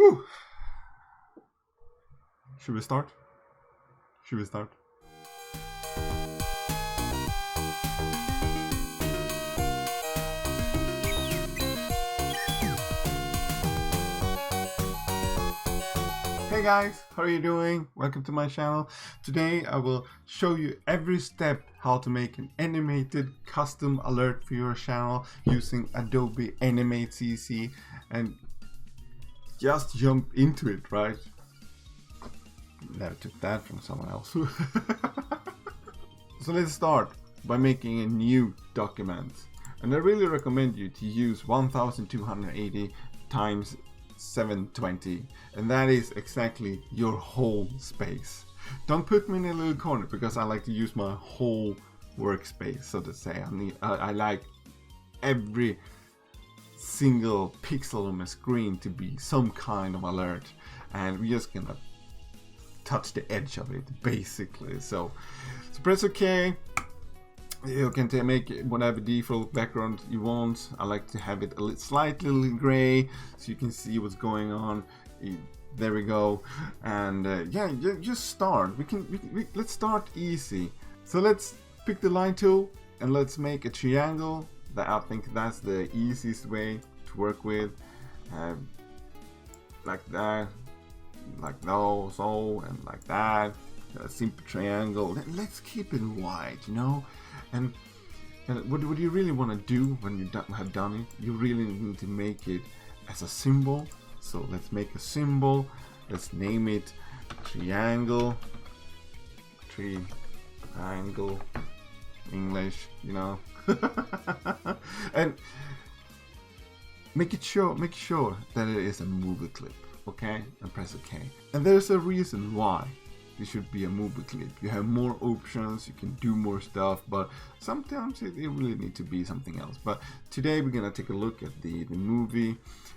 Whew. Should we start? Should we start? Hey guys, how are you doing? Welcome to my channel. Today I will show you every step how to make an animated custom alert for your channel using Adobe Animate CC, and just jump into it, right? Never took that from someone else. So let's start by making a new document, and I really recommend you to use 1280 times 720, and that is exactly your whole space. Don't put me in a little corner, because I like to use my whole workspace, so to say. I like every single pixel on my screen to be some kind of alert, and we're just gonna touch the edge of it basically. So press OK. You can make whatever default background you want. I like to have it a slightly gray so you can see what's going on. There we go. And yeah, just start. Let's start easy. So let's pick the line tool and let's make a triangle. I think that's the easiest way to work with. Like that, like so, and like that. A simple triangle. Let's keep it wide, you know. And what you really want to do when you have done it, you really need to make it as a symbol. So let's make a symbol. Let's name it triangle. Triangle. English, you know. And make sure that it is a movie clip, okay? And press OK. And there's a reason why it should be a movie clip. You have more options, you can do more stuff, but sometimes it really needs to be something else. But today we're gonna take a look at the movie,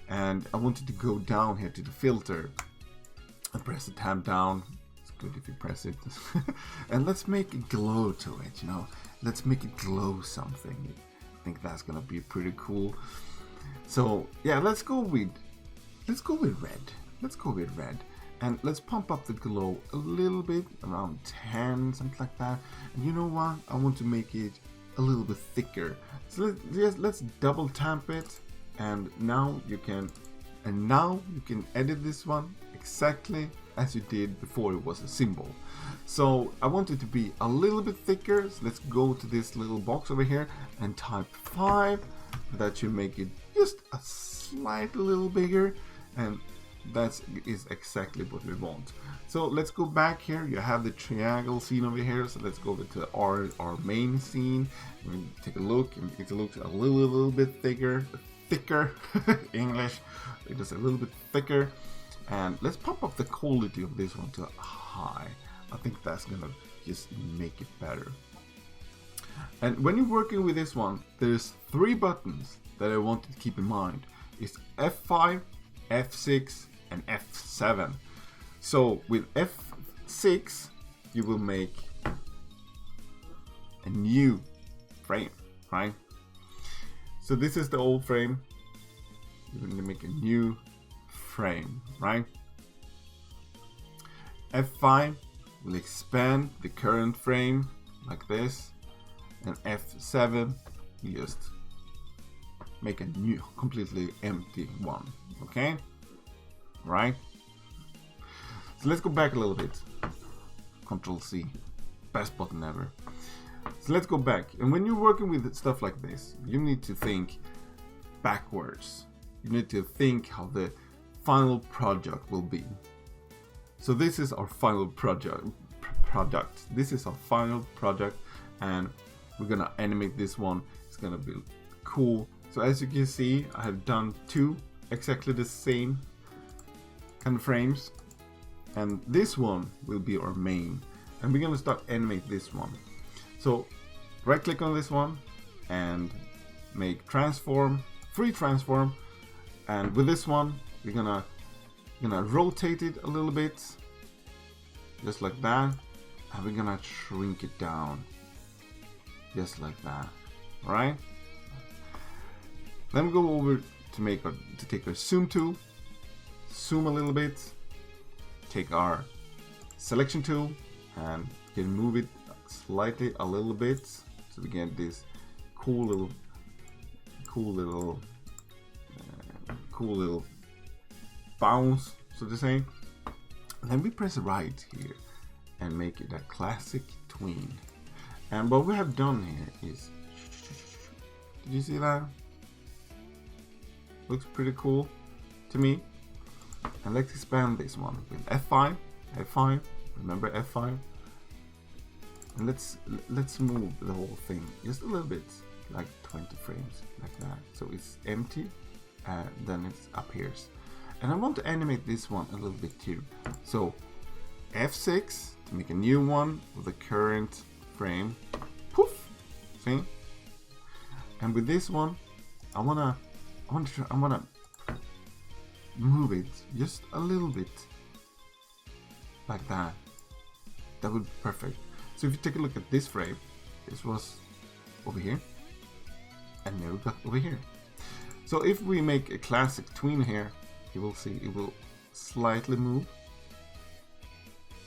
and I wanted to go down here to the filter and press the tab down. It's good if you press it. And let's make a glow to it, you know. Let's make it glow something. I think that's gonna be pretty cool. So yeah, let's go with red. Let's go with red. And let's pump up the glow a little bit, around 10, something like that. And you know what? I want to make it a little bit thicker. So let's double tap it, and now you can edit this one exactly as you did before it was a symbol. So I want it to be a little bit thicker. So let's go to this little box over here and type 5. That should make it just a slightly little bigger, and that is exactly what we want. So let's go back here. You have the triangle scene over here, so let's go over to our main scene. We take a look, and it looks a little bit thicker English. It is a little bit thicker, and let's pump up the quality of this one to high. I think that's gonna just make it better. And when you're working with this one, there's 3 buttons that I want you to keep in mind. It's F5, F6, and F7. So with F6 you will make a new frame, right? So this is the old frame. You're going to make a new frame, right? F5 will expand the current frame like this, and F7 will just make a new completely empty one. Okay, right? So let's go back a little bit. Control C, best button ever. So let's go back, and when you're working with stuff like this, you need to think backwards. You need to think how the final project will be. So this is our final project. This is our final project, and we're gonna animate this one. It's gonna be cool. So as you can see, I have done 2 exactly the same kind of frames, and this one will be our main, and we're gonna start animate this one. So right click on this one and make transform, free transform, and with this one we're gonna rotate it a little bit, just like that, and we're gonna shrink it down just like that. All right, then we go over to take our zoom tool, zoom a little bit, take our selection tool and can move it slightly a little bit so we get this cool little bounce, so to say. And then we press right here and make it a classic tween. And what we have done here is, did you see that? Looks pretty cool to me. And let's expand this one with F5, remember F5. And let's move the whole thing just a little bit, like 20 frames, like that. So it's empty, then it appears. And I want to animate this one a little bit too. So F6 to make a new one with the current frame. Poof! See? And with this one, I wanna move it just a little bit, like that. That would be perfect. So if you take a look at this frame, this was over here, and now we got over here. So if we make a classic tween here, you will see it will slightly move,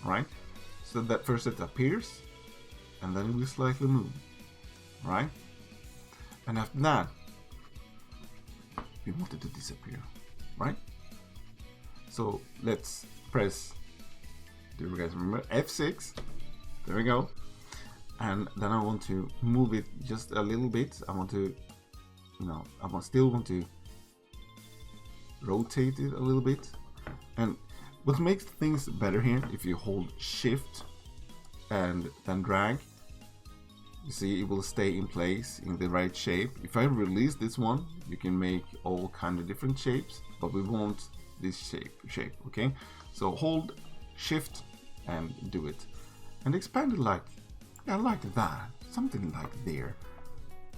right? So that first it appears, and then it will slightly move, right? And after that, we want it to disappear, right? So let's press, do you guys remember? F6, there we go. And then I want to move it just a little bit. I want to, still want to rotate it a little bit. And what makes things better here, if you hold shift and then drag, you see it will stay in place in the right shape. If I release this one, you can make all kind of different shapes, but we want this shape, okay? So hold shift and do it. And expand it like that, something like there.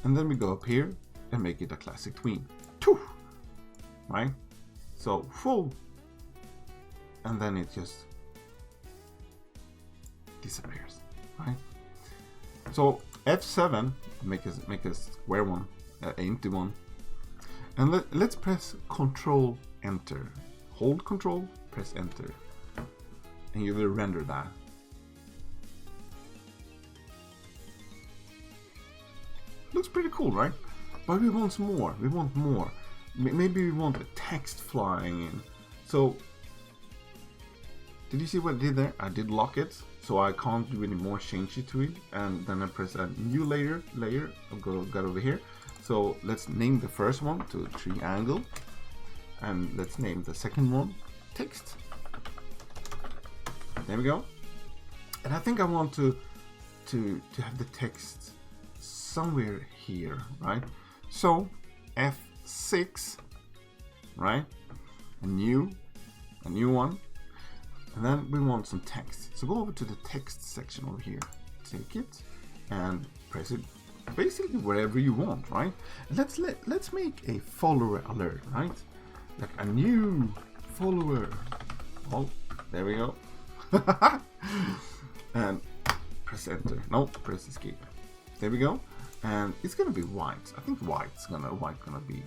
And then we go up here and make it a classic tween. Right? So full, and then it just disappears, right? So F7 make a square one, empty one, and let's press Control Enter. Hold Control, press Enter, and you will render that. Looks pretty cool, right? But we want more. We want more. Maybe we want the text flying in. So, did you see what I did there? I did lock it, so I can't do any more changes to it. And then I press a new layer. Got over here. So let's name the first one to triangle, and let's name the second one text. There we go. And I think I want to have the text somewhere here, right? So F6, right? A new one, and then we want some text. So go over to the text section over here, take it and press it basically wherever you want, right? And let's make a follower alert, right? Like a new follower. Oh, there we go. And press enter. No, press escape. There we go. And it's gonna be white. I think white's gonna be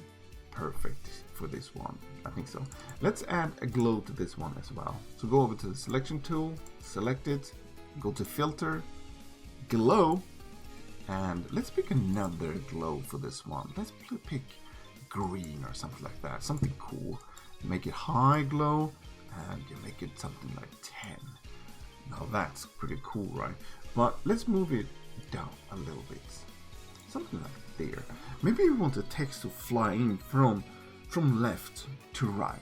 perfect for this one. I think so. Let's add a glow to this one as well. So go over to the selection tool, select it, go to filter, glow, and let's pick another glow for this one. Let's pick green or something like that. Something cool. Make it high glow, and you make it something like 10. Now that's pretty cool, right? But let's move it down a little bit. Something like there. Maybe you want the text to fly in from left to right.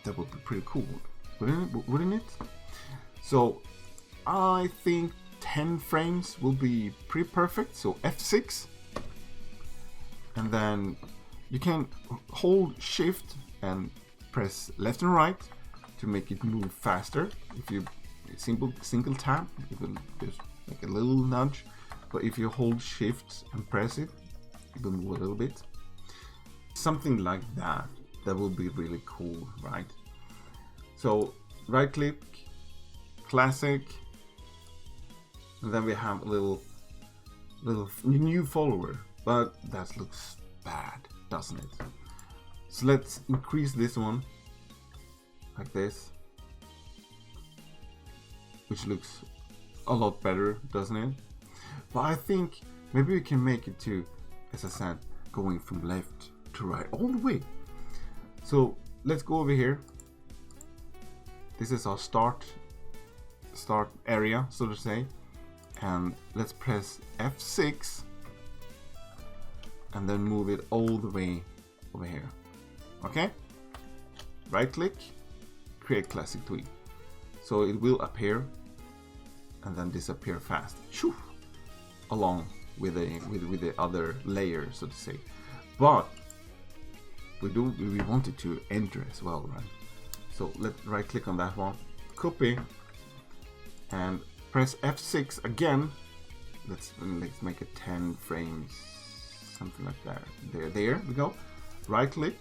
That would be pretty cool, wouldn't it? So I think 10 frames will be pretty perfect. So F6, and then you can hold shift and press left and right to make it move faster. If you single tap, it will just make a little nudge. But if you hold shift and press it, it will move a little bit. Something like that. That will be really cool, right? So right click, classic, and then we have a little new follower. But that looks bad, doesn't it? So let's increase this one like this, which looks a lot better, doesn't it? But I think maybe we can make it to, as I said, going from left to right all the way. So let's go over here. This is our start area, so to say, and let's press F6 and then move it all the way over here. Okay, right click, create classic tween, so it will appear and then disappear fast. Shoo! Along with the other layer, so to say. But we want it to enter as well, right? So let's right click on that one, copy, and press F6 again. Let's make it 10 frames, something like that. There we go. Right click,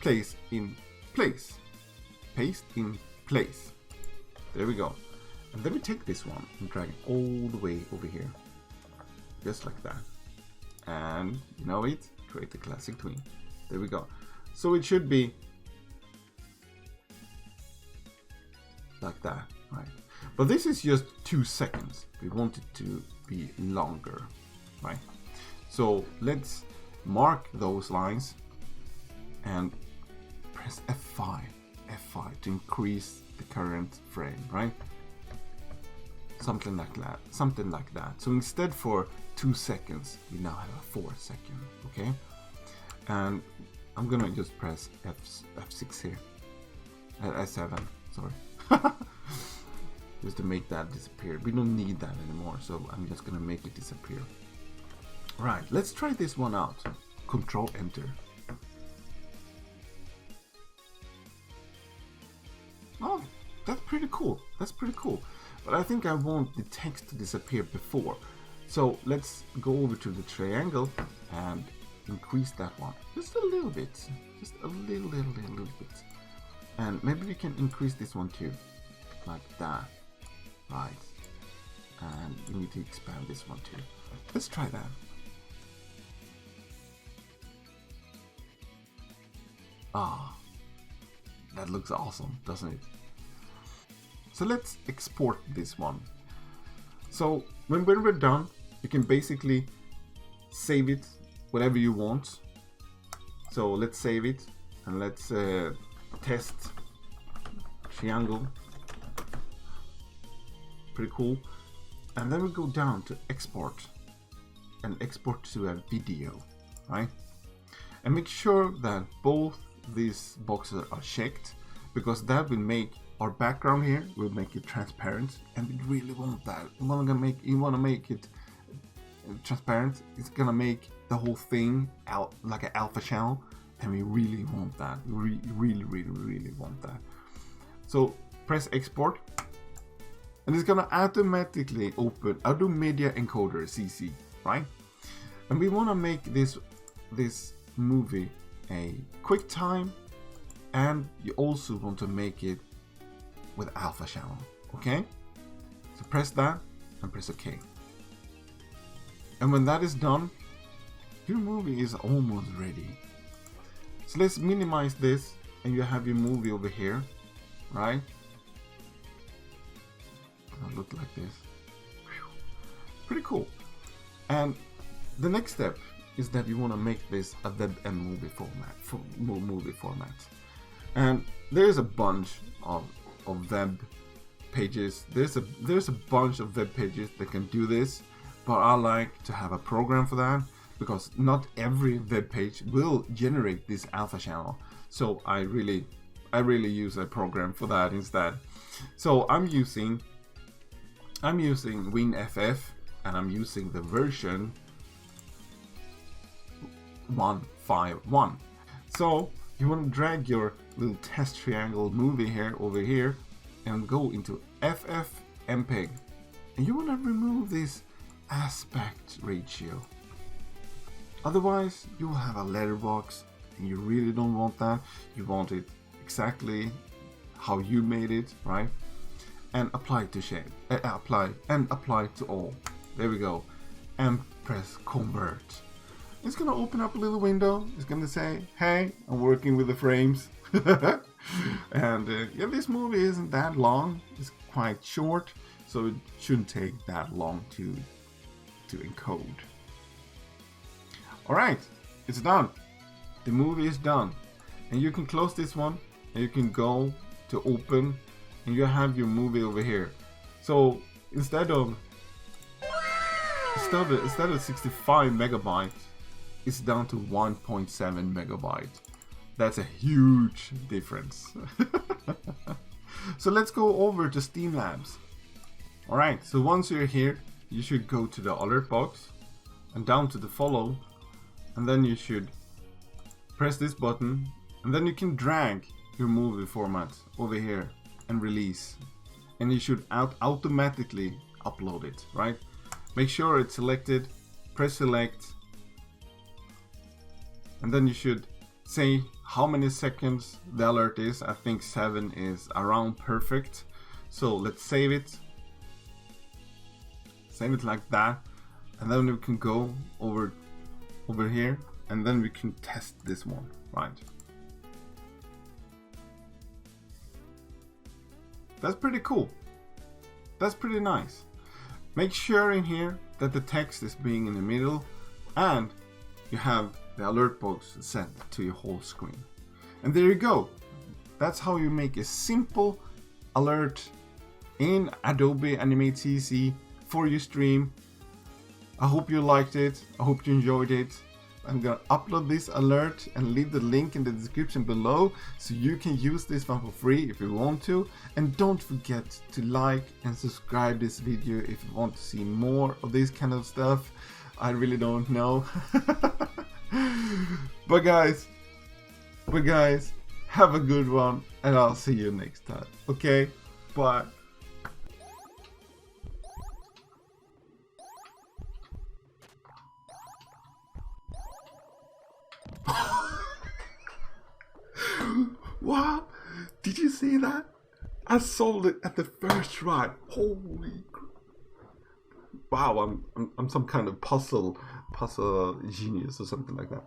place in place, paste in place. There we go. And then we take this one and drag it all the way over here, just like that. And you know it, create the classic tween. There we go. So it should be like that, right? But this is just 2 seconds. We want it to be longer, right? So let's mark those lines and press F5 to increase the current frame, right? Something like that. So instead for 2 seconds, we now have a 4 second, okay? And I'm gonna just press F6 here, F7, sorry. Just to make that disappear. We don't need that anymore, so I'm just gonna make it disappear. Right, let's try this one out. Control Enter. Oh, that's pretty cool. That's pretty cool. But I think I want the text to disappear before. So let's go over to the triangle and increase that one just a little bit. Just a little bit. And maybe we can increase this one too. Like that. Right. And we need to expand this one too. Let's try that. Ah, that looks awesome, doesn't it? So let's export this one. So when we're done, you can basically save it whatever you want. So let's save it and let's test triangle. Pretty cool. And then we go down to export and export to a video, right? And make sure that both these boxes are checked, because that will make our background here, will make it transparent, and we really want that. You want to make it transparent. It's gonna make the whole thing out like an alpha channel, and we really want that. We really want that. So press export, and it's gonna automatically open Adobe Media Encoder CC, right? And we want to make this movie a quick time, and you also want to make it with alpha channel, okay? So press that and press OK. And when that is done, your movie is almost ready. So let's minimize this, and you have your movie over here, right? It'll look like this. Whew. Pretty cool. And the next step is that you want to make this a web and movie format. And there's a bunch of web pages. There's a bunch of web pages that can do this, but I like to have a program for that, because not every web page will generate this alpha channel. So I really use a program for that instead. So I'm using WinFF, and I'm using the version 151. So you want to drag your little test triangle movie here over here and go into FFmpeg, and you want to remove this aspect ratio. Otherwise you will have a letterbox, and you really don't want that. You want it exactly how you made it, right? And apply to shape, apply to all. There we go. And press convert. It's gonna open up a little window. It's gonna say, hey, I'm working with the frames. And yeah, this movie isn't that long. It's quite short, so it shouldn't take that long to encode. Alright, it's done. The movie is done. And you can close this one, and you can go to open, and you have your movie over here. So instead of 65 megabytes, it's down to 1.7 megabytes. That's a huge difference. So let's go over to Steam Labs. Alright, so once you're here, you should go to the alert box and down to the follow, and then you should press this button, and then you can drag your movie format over here and release, and you should automatically upload it, right? Make sure it's selected, press select, and then you should say how many seconds the alert is. I think 7 is around perfect. So let's save it like that, and then we can go over here, and then we can test this one, right? That's pretty cool. That's pretty nice. Make sure in here that the text is being in the middle, and you have the alert box set to your whole screen. And there you go. That's how you make a simple alert in Adobe Animate CC for your stream. I hope you liked it. I hope you enjoyed it. I'm gonna upload this alert and leave the link in the description below, so you can use this one for free if you want to. And don't forget to like and subscribe this video if you want to see more of this kind of stuff. I really don't know. But guys, have a good one, and I'll see you next time. Okay, bye. Wow, did you see that? I solved it at the first try. Holy crap. Wow, I'm some kind of puzzle genius or something like that.